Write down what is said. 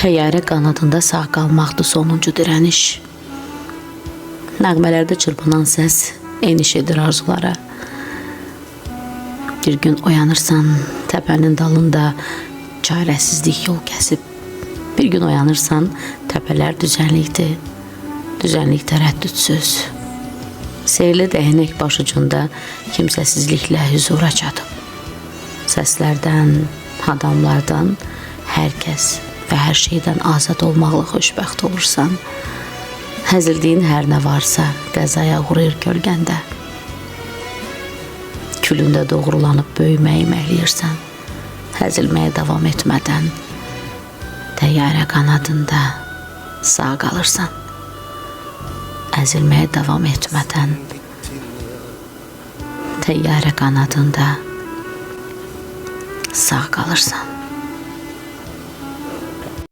Təyyarə qanadında sağ qalmaqdır sonuncu dirəniş. Nəğmələrdə çırpınan səs eniş edir arzulara. Bir gün oyanırsan təpənin dalında çarəsizlik yol kəsib. Bir gün oyanırsan təpələr düzənlikdir, düzənlik tərəddüdsüz. Seyirli dəyənək başucunda kimsəsizliklə hüzura çatıb. Səslərdən, adamlardan, hər kəs və hər şeydən azad olmaqla xoşbəxt olursan. Həzildiyin hər nə varsa qəzaya uğrayır kölgəndə. Külündə doğrulanıb böyüməyi məhləyirsən. Həzilməyə davam etmədən təyyarə qanadında sağ qalırsan. Əzilməyə davam etmədən təyyarə qanadında sağ qalırsan.